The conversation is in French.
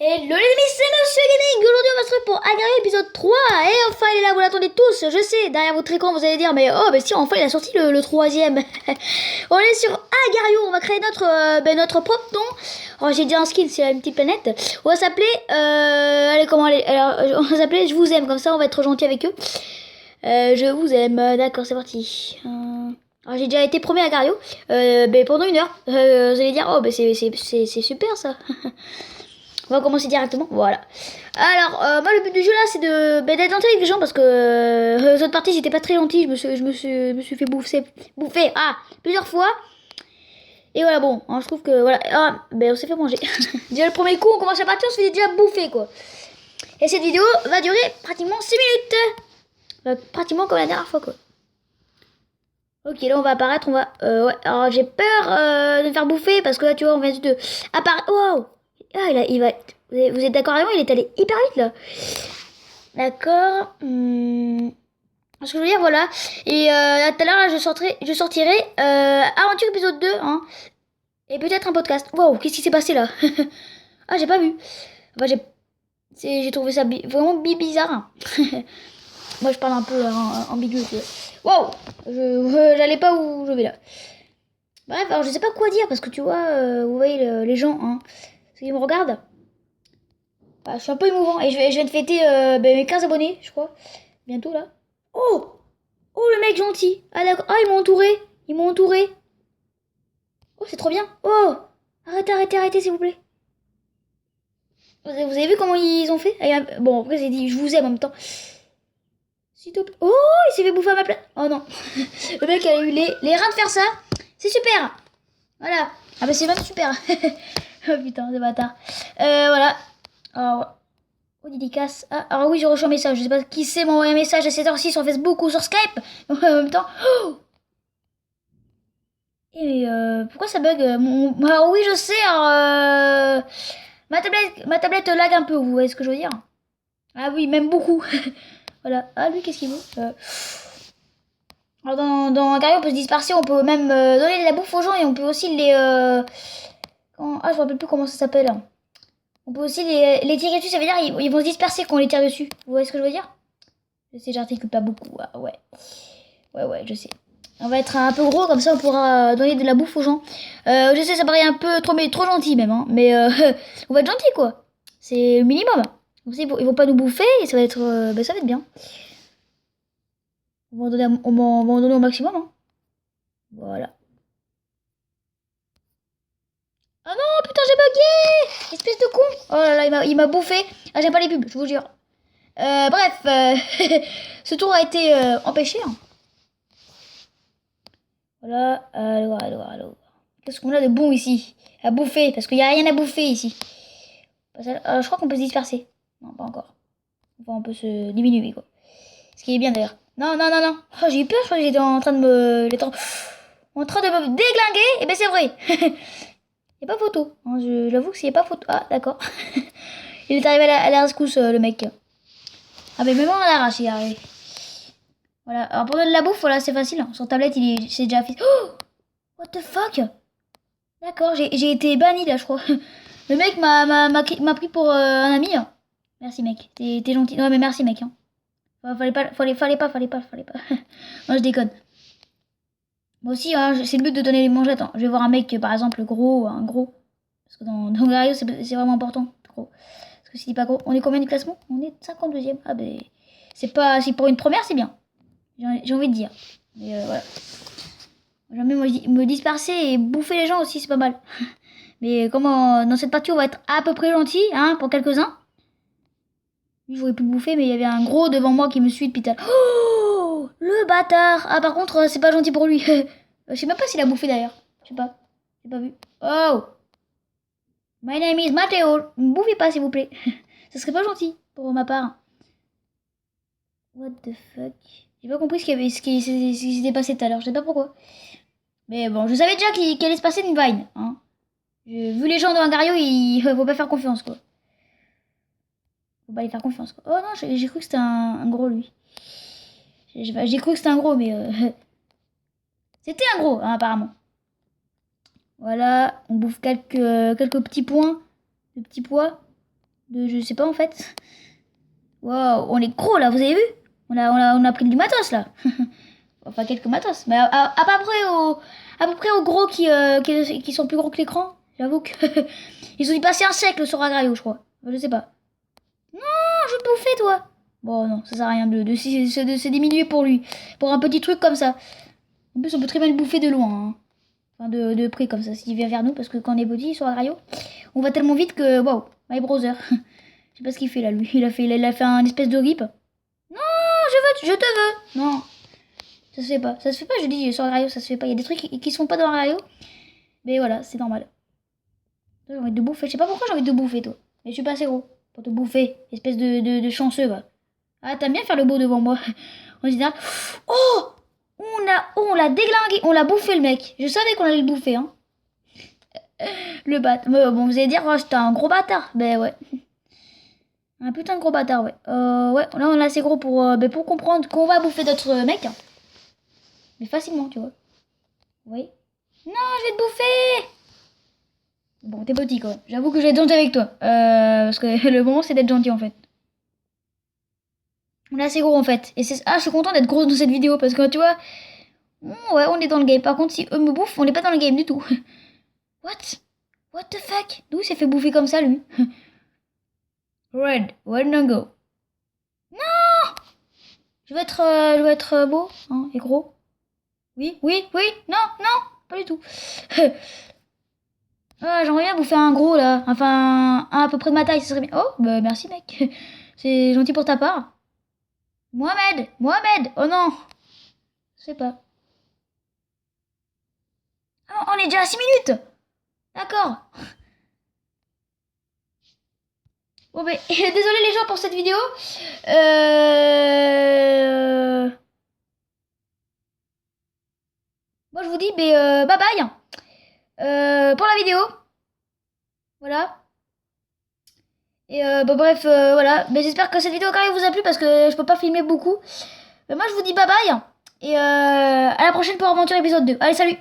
Hello les amis, c'est Monsieur Gaming. Aujourd'hui on va se retrouver pour Agario épisode 3. Et enfin il est là, vous l'attendez tous, je sais. Derrière votre écran vous allez dire, mais oh mais si, enfin il a sorti le troisième. On est sur Agario, on va créer notre propre nom. Oh, j'ai dit un skin, c'est une petite planète. On va s'appeler, allez comment aller, alors on va s'appeler Je vous aime, comme ça on va être gentil avec eux. Je vous aime, d'accord, c'est parti. Alors j'ai déjà été premier à Agario, pendant 1 heure. Vous allez dire, oh c'est super ça. On va commencer directement, voilà. Alors, moi le but du jeu là c'est d'être gentil avec les gens parce que les autres parties j'étais pas très gentil, je me suis fait bouffer plusieurs fois. Et voilà, bon, je trouve que voilà, on s'est fait manger. Déjà le premier coup on commence la partie, on se fait déjà bouffer quoi. Et cette vidéo va durer pratiquement 6 minutes. Pratiquement comme la dernière fois quoi. Ok, là on va apparaître, on va... ouais, alors j'ai peur de me faire bouffer parce que là tu vois on vient de apparaître... Wow. Il va... Vous êtes d'accord avec moi, il est allé hyper vite là. D'accord. Ce que je veux dire, voilà. Et là, tout à l'heure, là, je sortirai Aventure épisode 2. Hein, et peut-être un podcast. Wow, qu'est-ce qui s'est passé là? Ah, j'ai pas vu. Enfin, j'ai trouvé ça vraiment bizarre. Hein. Moi, je parle un peu ambigu. Wow, j'allais pas où je vais là. Bref, alors je sais pas quoi dire parce que tu vois, vous voyez les gens, hein, ceux qui me regardent. Bah, je suis un peu émouvant et je viens de fêter mes 15 abonnés, je crois. Bientôt là. Oh! Oh le mec gentil! Ah d'accord. Ah ils m'ont entouré! Ils m'ont entouré! Oh c'est trop bien! Oh! Arrêtez s'il vous plaît! Vous avez vu comment ils ont fait? Bon après j'ai dit je vous aime en même temps. S'il te plaît. Oh il s'est fait bouffer à ma place! Oh non! Le mec a eu les reins de faire ça! C'est super! Voilà! Ah bah c'est même super! Oh putain, c'est bâtard! Voilà. Alors, oh, dédicace. Ah, alors oui, j'ai reçu un message. Je sais pas qui c'est m'a envoyé un message à cette heure-ci sur Facebook ou sur Skype. En même temps. Oh et pourquoi ça bug alors oui, je sais. Alors, ma tablette lag un peu. Vous voyez ce que je veux dire? Ah oui, même beaucoup. Voilà. Ah lui, qu'est-ce qu'il veut Alors dans un carré, on peut se disperser. On peut même donner de la bouffe aux gens et on peut aussi les. Ah, je me rappelle plus comment ça s'appelle. On peut aussi les tirer dessus. Ça veut dire ils vont se disperser quand on les tire dessus. Vous voyez ce que je veux dire? Je sais, j'articule pas beaucoup. Ah, ouais. Ouais, je sais. On va être un peu gros, comme ça on pourra donner de la bouffe aux gens. Je sais, ça paraît un peu trop, mais trop gentil même. Hein, mais on va être gentil quoi. C'est le minimum. Comme ça, ils vont pas nous bouffer et ça va être, ça va être bien. On va en donner au maximum. Hein. Voilà. Ah non, putain, j'ai bugué! Espèce de con! Oh là là, il m'a bouffé. Ah, j'aime pas les pubs, je vous jure. Bref, ce tour a été empêché. Hein. Voilà, alors. Qu'est-ce qu'on a de bon ici? À bouffer, parce qu'il n'y a rien à bouffer ici. Je crois qu'on peut se disperser. Non, pas encore. Enfin, on peut se diminuer, quoi. Ce qui est bien d'ailleurs. Non. Oh, j'ai eu peur, je crois que j'étais en train de me... en train de me déglinguer. Et ben c'est vrai. Il n'y a pas photo. Hein, j'avoue que s'il n'y a pas photo... Ah, d'accord. Il est arrivé à la rescousse, le mec. Ah, mais même à l'arrache, il est arrivé. Voilà. Alors, pour donner de la bouffe, voilà, c'est facile. Hein. Sur tablette, c'est déjà fait. Oh! What the fuck? D'accord, j'ai été banni là, je crois. Le mec m'a pris pour un ami. Hein. Merci, mec. T'es gentil. Non, mais merci, mec. Hein. Fallait pas. Non, je déconne. Moi aussi, hein, c'est le but de donner les mangettes. Hein. Je vais voir un mec, par exemple, gros, un gros. Parce que dans Gario, c'est vraiment important. Gros. Parce que s'il dit pas gros, on est combien de classement? On est 52e. Ah, ben. C'est pas. Si pour une première, c'est bien. J'ai envie de dire. Mais voilà. Jamais me disperser et bouffer les gens aussi, c'est pas mal. Mais comme dans cette partie, on va être à peu près gentil, hein, pour quelques-uns. Lui, j'aurais pu le bouffer, mais il y avait un gros devant moi qui me suit depuis tout à l'heure. Oh, le bâtard! Ah, par contre, c'est pas gentil pour lui. Je sais même pas s'il a bouffé d'ailleurs. Je sais pas. J'ai pas vu. Oh! My name is Matteo. Ne me bouffez pas, s'il vous plaît. Ça serait pas gentil pour ma part. What the fuck? J'ai pas compris ce qui s'était passé tout à l'heure. Je sais pas pourquoi. Mais bon, je savais déjà qu'il allait se passer une vine. Hein. Vu les gens de Hangario, il faut pas faire confiance, quoi. Faut pas les faire confiance, quoi. Oh non, j'ai cru que c'était un gros, lui. J'ai cru que c'était un gros, mais... C'était un gros, hein, apparemment. Voilà, on bouffe quelques petits points de petits pois. Je sais pas en fait. Waouh, on est gros là, vous avez vu? On a pris du matos là. Enfin, quelques matos. Mais à peu près aux gros qui sont plus gros que l'écran. J'avoue que. Ils ont dû passer un siècle sur Agrario, je crois. Je sais pas. Non, je vais te bouffer, toi. Bon, non, ça sert à rien de se diminuer pour lui. Pour un petit truc comme ça. En plus, on peut très bien le bouffer de loin. Hein. Enfin, de près comme ça, s'il vient vers nous. Parce que quand on est petit sur Agrario, on va tellement vite que. Waouh, my brother. Je sais pas ce qu'il fait là, lui. Il a fait un espèce de rip. Non, je te veux. Non. Ça se fait pas. Ça se fait pas, je dis, sur Agrario, ça se fait pas. Il y a des trucs qui se font pas dans Agrario. Mais voilà, c'est normal. J'ai envie de te bouffer. Je sais pas pourquoi j'ai envie de te bouffer, toi. Mais je suis pas assez gros pour te bouffer. Espèce de chanceux, va. Ah, t'aimes bien faire le beau devant moi. En général. Oh, on l'a déglingué. On l'a bouffé, le mec. Je savais qu'on allait le bouffer, hein. Le bat. Bon, vous allez dire, oh, c'était un gros bâtard. Ben ouais. Un putain de gros bâtard, ouais. Ouais, là, on est assez gros pour comprendre qu'on va bouffer d'autres mecs. Hein. Mais facilement, tu vois. Oui. Non, je vais te bouffer. Bon, t'es petit, quoi. J'avoue que je vais être gentil avec toi. Parce que le moment, c'est d'être gentil, en fait. On est assez gros, en fait. Je suis content d'être gros dans cette vidéo, parce que, tu vois... Ouais, on est dans le game. Par contre, si eux me bouffent, on n'est pas dans le game du tout. What? What the fuck? D'où il s'est fait bouffer comme ça, lui? Red, where no go? Non! Je veux être beau, hein, et gros. Oui, oui, oui, non, non, pas du tout. Ah, j'aimerais bien bouffer un gros là, enfin un à peu près de ma taille, ça serait bien. Oh, bah merci mec, c'est gentil pour ta part. Mohamed, Mohamed, oh non, je sais pas. Ah, on est déjà à 6 minutes. D'accord. Bon ben, désolé les gens pour cette vidéo. Moi je vous dis, bye bye pour la vidéo. Voilà. Et bref, voilà. Mais j'espère que cette vidéo quand même vous a plu parce que je peux pas filmer beaucoup. Moi je vous dis bye bye. Et à la prochaine pour Aventure épisode 2. Allez, salut!